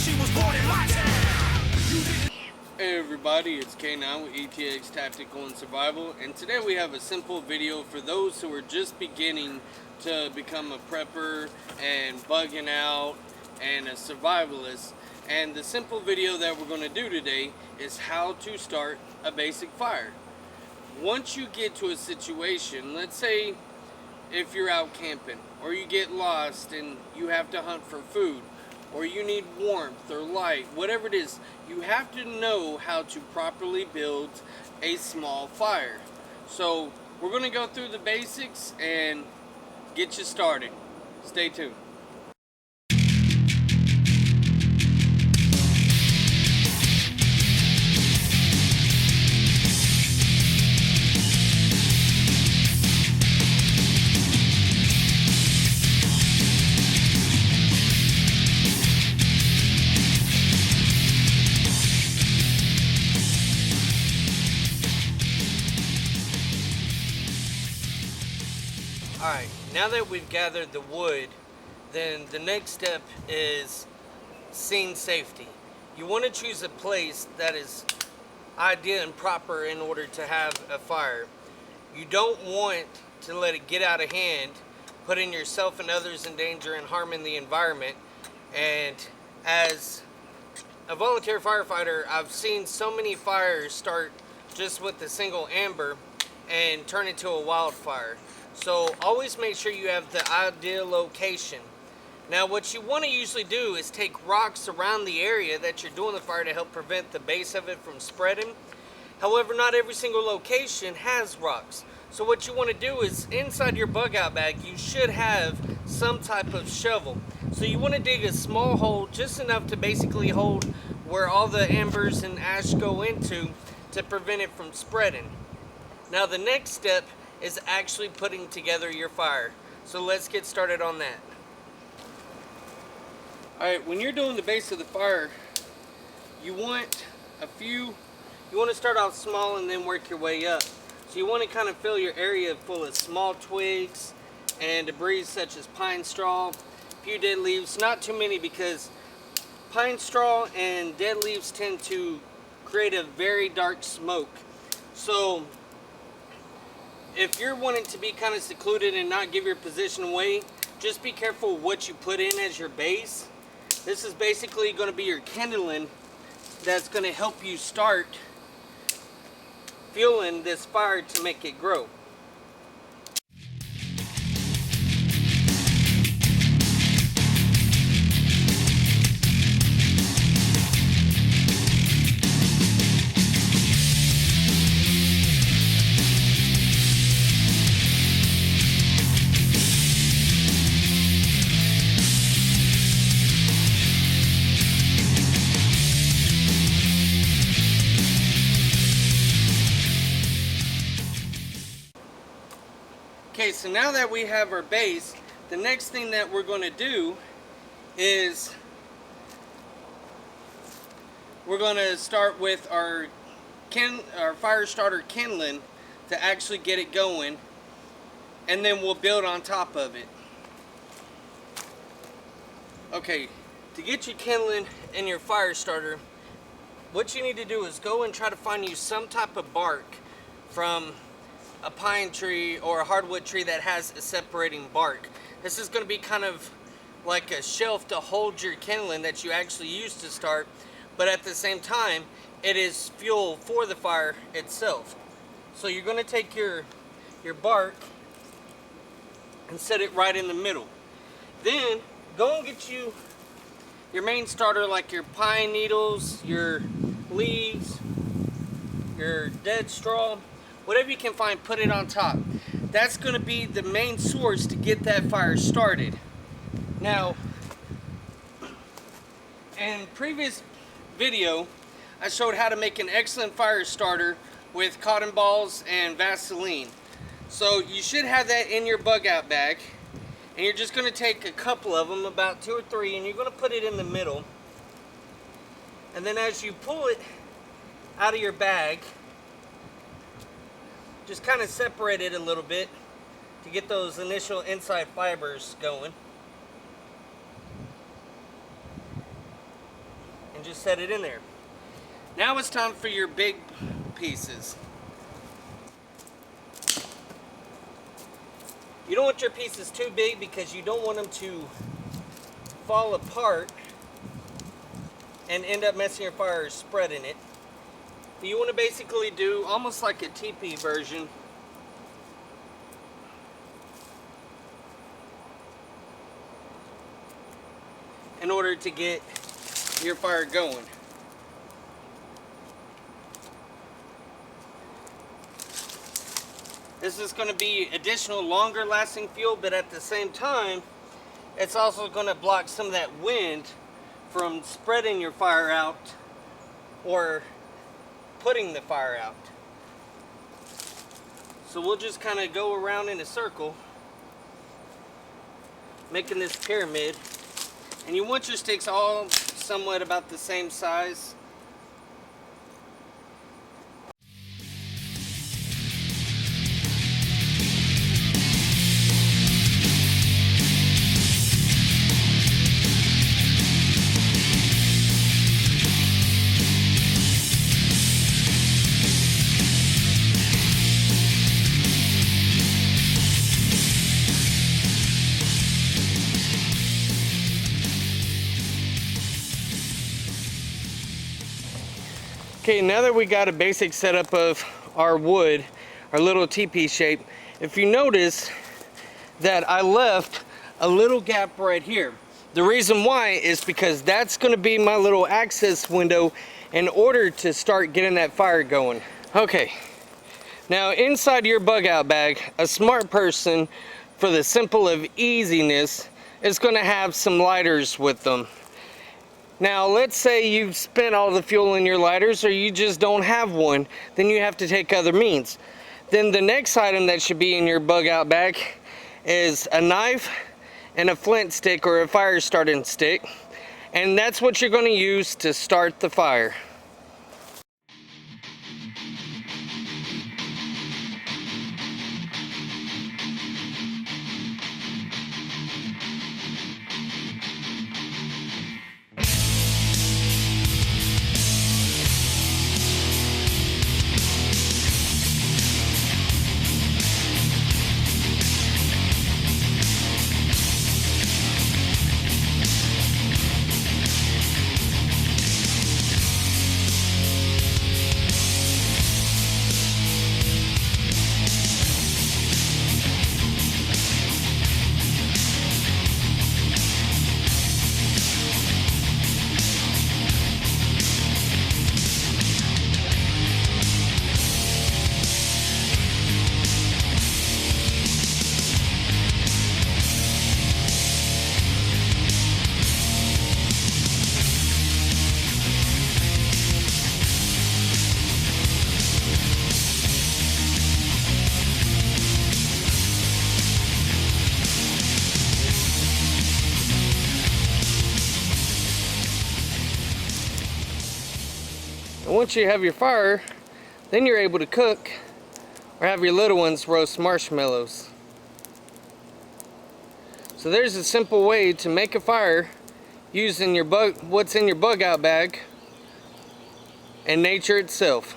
she was born in my town. Hey everybody, it's K9 with ETX Tactical Survival, and today we have a simple video for those who are just beginning to become a prepper and bugging out and a survivalist. And the simple video that we're going to do today is how to start a basic fire. Once you get to a situation, let's say if you're out camping or you get lost and you have to hunt for food, or you need warmth or light, whatever it is, you have to know how to properly build a small fire. So we're going to go through the basics and get you started. Stay tuned. Alright, now that we've gathered the wood, then the next step is scene safety. You want to choose a place that is ideal and proper in order to have a fire. You don't want to let it get out of hand, putting yourself and others in danger and harming the environment. And as a volunteer firefighter, I've seen so many fires start just with a single amber and turn into a wildfire. So always make sure you have the ideal location. Now what you want to usually do is take rocks around the area that you're doing the fire to help prevent the base of it from spreading. However, not every single location has rocks. So what you want to do is inside your bug out bag you should have some type of shovel. So you want to dig a small hole just enough to basically hold where all the embers and ash go into to prevent it from spreading. Now the next step is actually putting together your fire. So let's get started on that. Alright, when you're doing the base of the fire, you want to start off small and then work your way up. So you want to kind of fill your area full of small twigs and debris such as pine straw, a few dead leaves, not too many because pine straw and dead leaves tend to create a very dark smoke. So if you're wanting to be kind of secluded and not give your position away, just be careful what you put in as your base. This is basically going to be your kindling that's going to help you start fueling this fire to make it grow. Okay, so now that we have our base, the next thing that we're going to do is we're going to start with our fire starter kindling to actually get it going, and then we'll build on top of it. Okay, to get your kindling and your fire starter, what you need to do is go and try to find you some type of bark from a pine tree or a hardwood tree that has a separating bark. This is going to be kind of like a shelf to hold your kindling that you actually use to start, but at the same time it is fuel for the fire itself. So you're going to take your bark and set it right in the middle. Then go and get you your main starter, like your pine needles, your leaves, your dead straw, whatever you can find, put it on top. That's going to be the main source to get that fire started. Now, in previous video, I showed how to make an excellent fire starter with cotton balls and Vaseline. So you should have that in your bug out bag. And you're just going to take a couple of them, about 2 or 3, and you're going to put it in the middle. And then as you pull it out of your bag, just kind of separate it a little bit to get those initial inside fibers going. set it in there. Now it's time for your big pieces. You don't want your pieces too big because you don't want them to fall apart and end up messing your fire or spreading it. But you want to basically do almost like a teepee version. In order to get your fire going. This is going to be additional longer lasting fuel, but at the same time, it's also going to block some of that wind from spreading your fire out or putting the fire out. So we'll just kind of go around in a circle, making this pyramid. And you want your sticks all somewhat about the same size. Okay, now that we got a basic setup of our wood, our little teepee shape, if you notice that I left a little gap right here. The reason why is because that's going to be my little access window in order to start getting that fire going. Okay, now inside your bug out bag, a smart person, for the simple of easiness, is going to have some lighters with them. Now, let's say you've spent all the fuel in your lighters or you just don't have one, then you have to take other means. Then the next item that should be in your bug out bag is a knife and a flint stick or a fire starting stick. And that's what you're going to use to start the fire. And once you have your fire, then you're able to cook or have your little ones roast marshmallows. So there's a simple way to make a fire using what's in your bug out bag and nature itself.